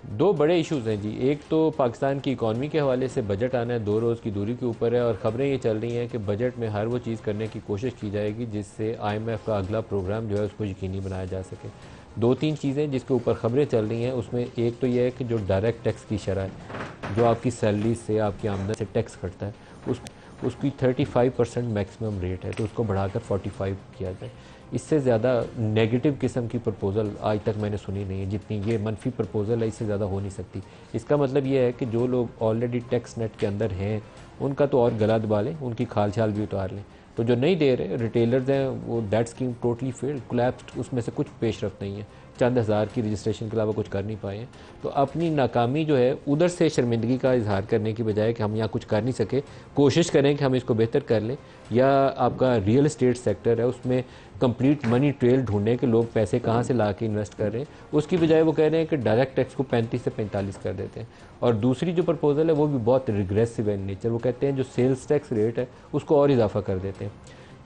दो बड़े इश्यूज़ हैं जी। एक तो पाकिस्तान की इकॉनमी के हवाले से बजट आना है, 2 रोज़ की दूरी के ऊपर है, और ख़बरें ये चल रही हैं कि बजट में हर वो चीज़ करने की कोशिश की जाएगी जिससे IMF का अगला प्रोग्राम जो है उसको यकीनी बनाया जा सके। दो तीन चीज़ें जिसके ऊपर ख़बरें चल रही हैं, उसमें एक तो यह है कि जो डायरेक्ट टैक्स की शरह है, जो आपकी सैलरी से, आपकी आमदन से टैक्स कटता है, उस उसकी 35% मैक्सिमम रेट है, तो उसको बढ़ाकर 45 किया जाए। इससे ज़्यादा नेगेटिव किस्म की प्रपोज़ल आज तक मैंने सुनी नहीं है। जितनी ये मनफी प्रपोज़ल है, इससे ज़्यादा हो नहीं सकती। इसका मतलब ये है कि जो लोग ऑलरेडी टैक्स नेट के अंदर हैं, उनका तो और गला दबा लें, उनकी खाल छाल भी उतार लें। तो जो नहीं दे रहे रिटेलर्स हैं, वो that scheme totally failed, collapsed, उसमें से कुछ पेशरफ नहीं है। चंद हज़ार की रजिस्ट्रेशन के अलावा कुछ कर नहीं पाए हैं। तो अपनी नाकामी जो है उधर से शर्मिंदगी का इजहार करने की बजाय कि हम यहाँ कुछ कर नहीं सके, कोशिश करें कि हम इसको बेहतर कर लें। या आपका रियल एस्टेट सेक्टर है, उसमें कंप्लीट मनी ट्रेल ढूंढने के लोग पैसे कहाँ से ला के इन्वेस्ट कर रहे हैं, उसकी बजाय वो कह रहे हैं कि डायरेक्ट टैक्स को 35 से 45 कर देते हैं। और दूसरी जो प्रपोजल है वो भी बहुत रिग्रेसिव है इन नेचर। वो कहते हैं जो सेल्स टैक्स रेट है उसको और इजाफा कर देते हैं।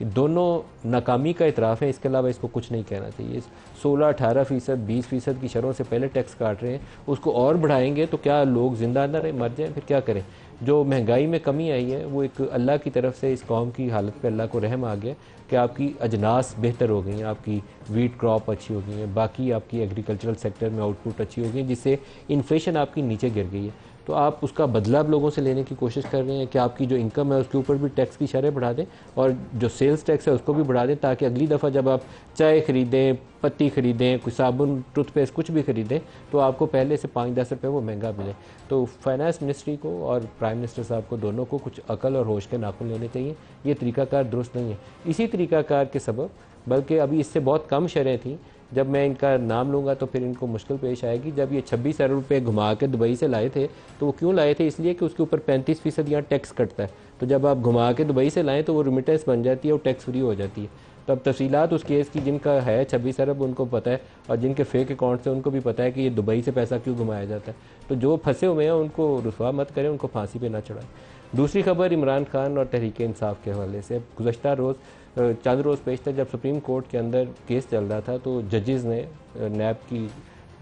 दोनों नाकामी का इतराफ़ है, इसके अलावा इसको कुछ नहीं कहना चाहिए। 16-18%, 20% की शरों से पहले टैक्स काट रहे हैं, उसको और बढ़ाएंगे तो क्या लोग ज़िंदा न रहे, मर जाएं, फिर क्या करें। जो महंगाई में कमी आई है वो एक अल्लाह की तरफ से इस कौम की हालत पे अल्लाह को रहम आ गया कि आपकी अजनास बेहतर हो गई हैं, आपकी वीट क्रॉप अच्छी हो गई है, बाकी आपकी एग्रीकल्चरल सेक्टर में आउटपुट अच्छी हो गई है, जिससे इन्फ्लेशन आपकी नीचे गिर गई है। तो आप उसका बदला आप लोगों से लेने की कोशिश कर रहे हैं कि आपकी जो इनकम है उसके ऊपर भी टैक्स की शरह बढ़ा दें, और जो सेल्स टैक्स है उसको भी बढ़ा दें, ताकि अगली दफ़ा जब आप चाय ख़रीदें, पत्ती ख़रीदें, कोई साबुन, टूथपेस्ट कुछ भी ख़रीदें, तो आपको पहले से 5-10 रुपये वो महंगा मिले। तो फाइनेंस मिनिस्ट्री को और प्राइम मिनिस्टर साहब को दोनों को कुछ अकल और होश के नाखून लेने चाहिए। ये तरीक़ाकार दुरुस्त नहीं है। इसी तरीक़ाकार के सबब, बल्कि अभी इससे बहुत कम शरह थी, जब मैं इनका नाम लूँगा तो फिर इनको मुश्किल पेश आएगी। जब ये 26 अरब रुपये घुमा के दुबई से लाए थे, तो वो क्यों लाए थे? इसलिए कि उसके ऊपर 35% यहाँ टैक्स कटता है। तो जब आप घुमा के दुबई से लाएँ तो वो रिमिटेंस बन जाती है और टैक्स फ्री हो जाती है। तो अब तफसीलात उस केस की जिनका है 26 अरब उनको पता है, और जिनके फेक अकाउंट से उनको भी पता है कि ये दुबई से पैसा क्यों घुमाया जाता है। तो जो फंसे हुए हैं उनको रुसवा मत करें, उनको फांसी पे ना चढ़ाएं। दूसरी खबर इमरान खान और तहरीक इंसाफ के हवाले से। गुज़श्ता रोज़, चंद रोज़ पेश था, जब सुप्रीम कोर्ट के अंदर केस चल रहा था, तो जजेज़ ने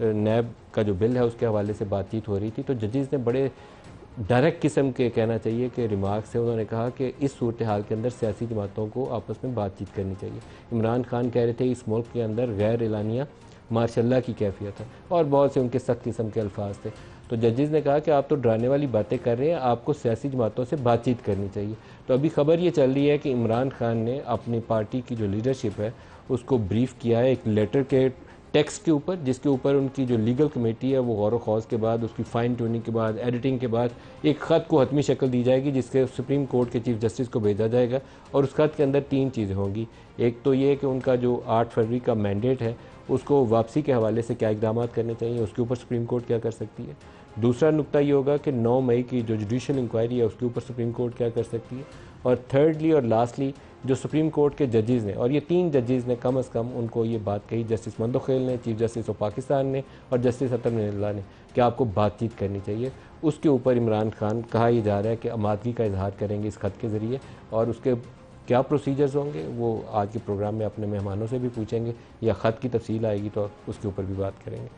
नैब का जो बिल है उसके हवाले से बातचीत हो रही थी, तो जजेज़ ने बड़े डायरेक्ट किस्म के, कहना चाहिए कि रिमार्क्स से उन्होंने कहा कि इस सूरत हाल के अंदर सियासी जमातों को आपस में बातचीत करनी चाहिए। इमरान खान कह रहे थे इस मुल्क के अंदर गैर एलानिया मार्शल्ला की कैफियत है, और बहुत से उनके सख्त किस्म के अल्फाज थे। तो जजेज़ ने कहा कि आप तो डराने वाली बातें कर रहे हैं, आपको सियासी जमातों से बातचीत करनी चाहिए। तो अभी खबर ये चल रही है कि इमरान खान ने अपनी पार्टी की जो लीडरशिप है उसको ब्रीफ किया है एक लेटर के टेक्स्ट के ऊपर, जिसके ऊपर उनकी जो लीगल कमेटी है वो गौर व खौज के बाद, उसकी फाइन ट्यूनिंग के बाद, एडिटिंग के बाद एक ख़त को हतमी शक्ल दी जाएगी, जिसके सुप्रीम कोर्ट के चीफ जस्टिस को भेजा जाएगा। और उस ख़त के अंदर 3 चीज़ें होंगी। एक तो ये कि उनका जो 8 फरवरी का मैंडेट है उसको वापसी के हवाले से क्या इकदाम करने चाहिए, उसके ऊपर सुप्रीम कोर्ट क्या कर सकती है। दूसरा नुक्ता ये होगा कि 9 मई की जो जुडिशल इंक्वायरी है उसके ऊपर सुप्रीम कोर्ट क्या कर सकती है। और थर्डली और लास्टली, जो सुप्रीम कोर्ट के जजेज़ ने, और ये 3 जजेज़ ने कम अज़ कम उनको ये बात कही, जस्टिस मंदोखेल ने, चीफ जस्टिस ऑफ पाकिस्तान ने, और जस्टिस अतर निल्ला ने, कि आपको बातचीत करनी चाहिए। उसके ऊपर इमरान खान, कहा यह जा रहा है कि आमादगी का इजहार करेंगे इस खत के ज़रिए, और उसके क्या प्रोसीजर्स होंगे वो आज के प्रोग्राम में अपने मेहमानों से भी पूछेंगे, या ख़त की तफसील आएगी तो उसके ऊपर भी बात करेंगे।